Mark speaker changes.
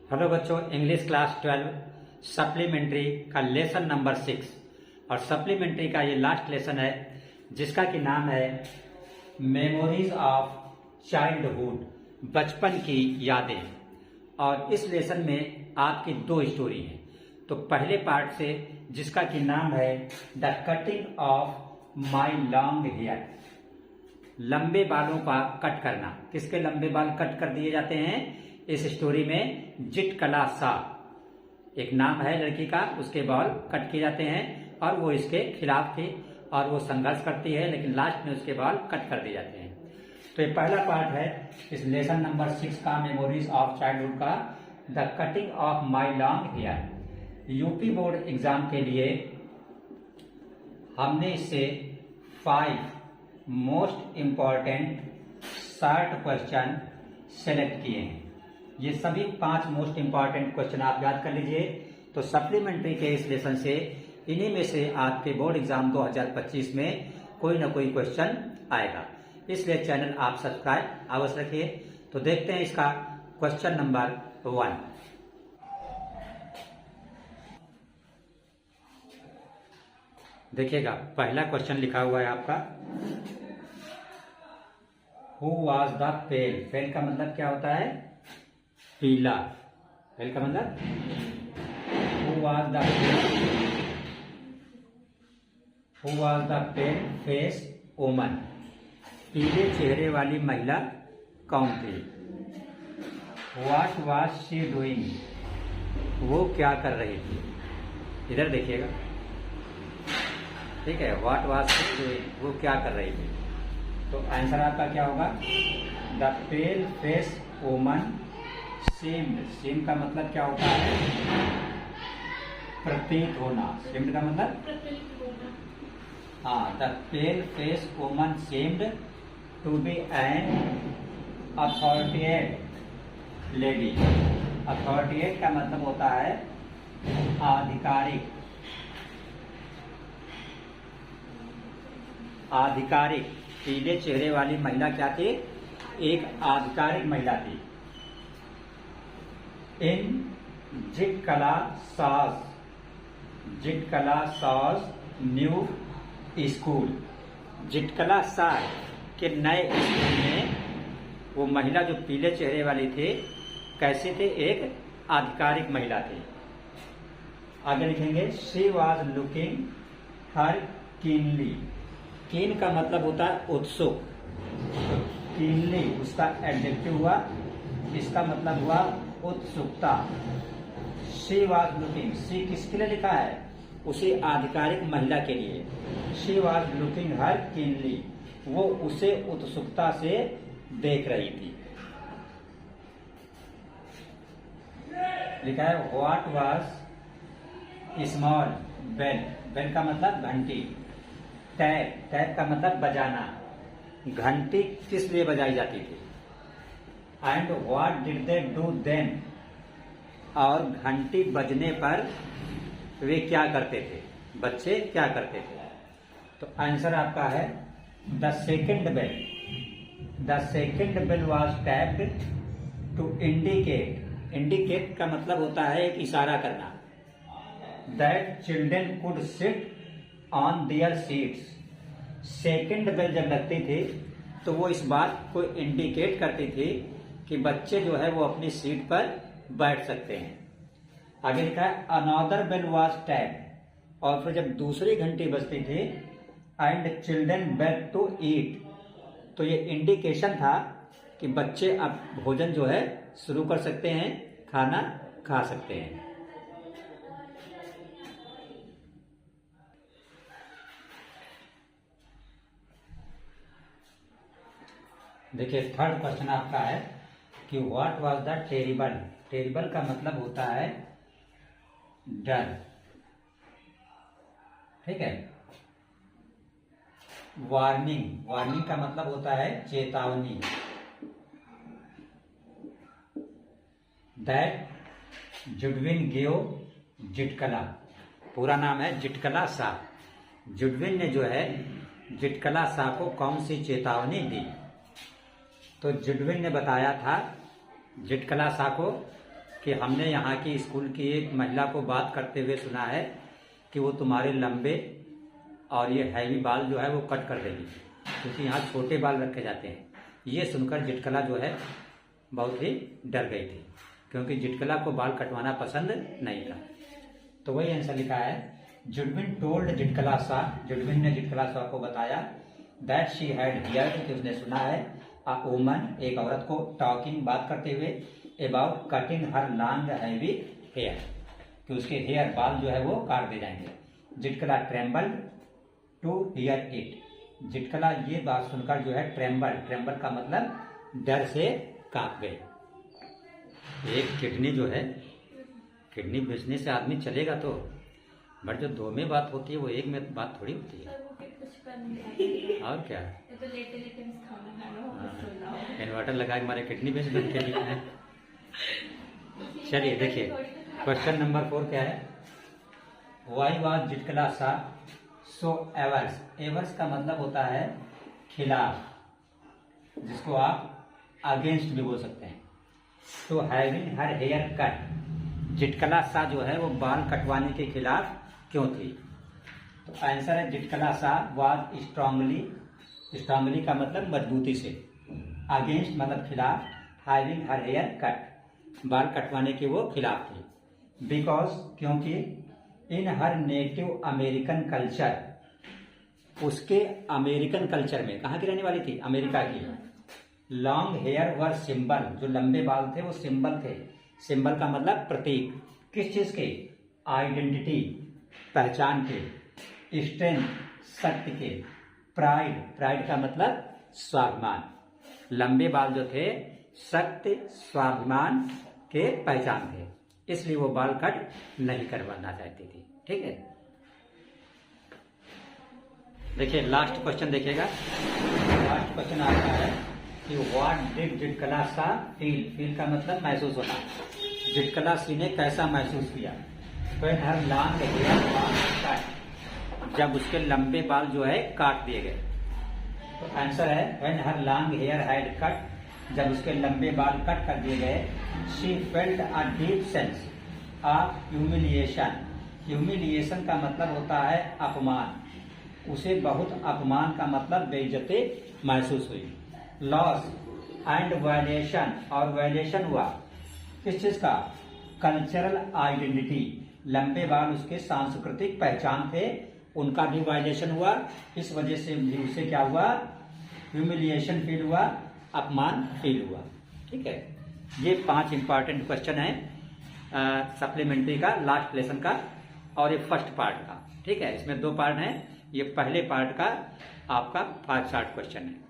Speaker 1: Hello बच्चों, English class 12 supplementary का lesson number 6 और सप्लीमेंट्री का ये लास्ट लेसन है जिसका कि नाम है मेमोरीज ऑफ चाइल्डहुड, बचपन की यादें। और इस लेसन में आपकी दो स्टोरी हैं। तो पहले पार्ट से जिसका कि नाम है the cutting of my long hair, लंबे बालों का कट करना। किसके लंबे बाल कट कर दिए जाते हैं इस स्टोरी में? जिटकला सा एक नाम है लड़की का, उसके बाल कट किए जाते हैं और वो इसके खिलाफ थी और वो संघर्ष करती है, लेकिन लास्ट में उसके बाल कट कर दिए जाते हैं। तो ये पहला पार्ट है इस लेसन नंबर 6 का, मेमोरीज ऑफ चाइल्डहुड का, the cutting of my long hair. UP board exam के लिए हमने इससे 5 most important short question select किए हैं। ये सभी 5 मोस्ट इंपॉर्टेंट क्वेश्चन आप याद कर लीजिए। तो सप्लीमेंट्री के इस लेसन से इन्हीं में से आपके बोर्ड एग्जाम 2025 में कोई ना कोई क्वेश्चन आएगा, इसलिए चैनल आप सब्सक्राइब अवश्य रखिए। तो देखते हैं इसका क्वेश्चन नंबर 1। देखिएगा, पहला क्वेश्चन लिखा हुआ है आपका, हु वॉज द पेल। पेल का मतलब क्या होता है? पीला। पेल का मतलब who was the pale face woman, पीले चेहरे वाली महिला कौन थी? व्हाट वॉज शी डूइंग, वो क्या कर रही थी? इधर देखिएगा, ठीक है। व्हाट वॉज शी डूइंग, वो क्या कर रही थी? तो आंसर आपका क्या होगा? The pale face woman seemed. Seemed का मतलब क्या होता है? प्रतीत होना। सीम्ड का मतलब हाँ, the pale face woman seemed to be an authoritative lady. Authoritative का मतलब होता है आधिकारिक। आधिकारिक, पीले चेहरे वाली महिला क्या थी? एक आधिकारिक महिला थी। इन जिटकला सॉस न्यू स्कूल, जिटकला सा के नए स्कूल में वो महिला जो पीले चेहरे वाली थी कैसे थे? एक आधिकारिक महिला थी। आगे लिखेंगे, she was looking her keenly. कीन का मतलब होता है उत्सुक, कीनली उसका एडजेक्टिव हुआ, इसका मतलब हुआ उत्सुकता। शी वॉज लुकिंग, शी किसके लिए लिखा है? उसी आधिकारिक महिला के लिए। She was looking her keenly, वो उसे उत्सुकता से देख रही थी। लिखा है what was small bell. Bell का मतलब घंटी। टैप, टैप का मतलब बजाना। घंटी किस लिए बजाई जाती थी? And what did they do then, और घंटी बजने पर वे क्या करते थे? बच्चे क्या करते थे? तो आंसर आपका है the second bell. The second bell was tapped to indicate. Indicate का मतलब होता है एक इशारा करना। That children could sit on their seats. Second bell जब लगती थी तो वो इस बात को इंडिकेट करती थी कि बच्चे जो है वो अपनी सीट पर बैठ सकते हैं। आगे लिखा है अनदर बेल वॉज टैप्ड, और फिर जब दूसरी घंटी बजती थी and children beg to eat, तो ये इंडिकेशन था कि बच्चे अब भोजन जो है शुरू कर सकते हैं, खाना खा सकते हैं। देखिए, थर्ड क्वेश्चन आपका है कि what was the terrible. Terrible का मतलब होता है डर, ठीक है। वार्निंग, वार्निंग का मतलब होता है चेतावनी। दैट जुडविन गिव जिटकला, पूरा नाम है जिटकला सा। जुडविन ने जो है जिटकला सा को कौन सी चेतावनी दी? तो जुडविन ने बताया था जिटकला सा को कि हमने यहाँ की स्कूल की एक महिला को बात करते हुए सुना है कि वो तुम्हारे लंबे और ये हैवी बाल जो है वो कट कर देगी, क्योंकि यहाँ छोटे बाल रखे जाते हैं। ये सुनकर जिटकला जो है बहुत ही डर गई थी, क्योंकि जिटकला को बाल कटवाना पसंद नहीं था। तो वही आंसर लिखा है, जुडविन टोल्ड जिटकला सा, जुडविन ने जिटकला सा को बताया दैट शी हैड हियर्ड, कि उसने सुना है, अ वुमन, एक औरत को, टॉकिंग, बात करते हुए, about cutting her long heavy hair, कि उसके हेयर बाल जो है वो काट दे जाएंगे। जिटकला ट्रेम्बल्ड टू हियर इट, जिटकला ये बात सुनकर जो है ट्रेम्बल का मतलब डर से कांप गए। एक किडनी जो है, किडनी बेचने से आदमी चलेगा तो, बट जो दो में बात होती है वो एक में बात थोड़ी होती है। और क्या, इन्वर्टर लगा के हमारे किडनी बेच बन के लिए। चलिए देखिए, क्वेश्चन नंबर 4 क्या है, वाई वाज जिटकला सा सो एवर्स, एवर्स का मतलब होता है खिलाफ, जिसको आप अगेंस्ट भी बोल सकते हैं। तो हैविंग हर हेयर कट, जिटकला सा जो है वो बाल कटवाने के खिलाफ क्यों थी? तो आंसर है जिटकला सा वाज स्ट्रांगली, स्ट्रांगली का मतलब मजबूती से, अगेंस्ट मतलब खिलाफ, हैविंग हर हेयर कट, बाल कटवाने के वो खिलाफ थी। बिकॉज, क्योंकि, इन हर नेटिव अमेरिकन कल्चर, उसके अमेरिकन कल्चर में, कहाँ की रहने वाली थी? अमेरिका की। लॉन्ग हेयर वर सिंबल, जो लंबे बाल थे वो सिंबल थे। सिंबल का मतलब प्रतीक, किस चीज के? आइडेंटिटी, पहचान के, स्ट्रेंथ, शक्ति के, प्राइड, प्राइड का मतलब स्वाभिमान। लंबे बाल जो थे शक्ति, स्वाभिमान के पहचान थे, इसलिए वो बाल कट नहीं करवाना चाहती थी। ठीक है, देखिए लास्ट क्वेश्चन देखिएगा। लास्ट क्वेश्चन आता है कि व्हाट डिड जिटकला सा फील, फील का मतलब महसूस होना। जिटकला सी ने कैसा महसूस किया? When her long hair was cut, जब उसके लंबे बाल जो है काट दिए गए। तो आंसर है when her long hair had cut, जब उसके लंबे बाल कट कर दिए गए। She felt a deep sense of humiliation, humiliation का मतलब होता है अपमान, उसे बहुत अपमान का मतलब बेइज्जती महसूस हुई। लॉस एंड वायलेशन, और वायलेशन हुआ किस चीज का? कल्चरल आइडेंटिटी, लंबे बाल उसके सांस्कृतिक पहचान थे, उनका भी वायलेशन हुआ, इस वजह से भी उसे क्या हुआ? ह्यूमिलिएशन फील हुआ, अपमान फील हुआ। ठीक है, ये 5 इंपॉर्टेंट क्वेश्चन है सप्लीमेंट्री का, लास्ट लेसन का, और ये फर्स्ट पार्ट का। ठीक है, इसमें 2 पार्ट हैं, ये पहले पार्ट का आपका 5 शॉर्ट क्वेश्चन है।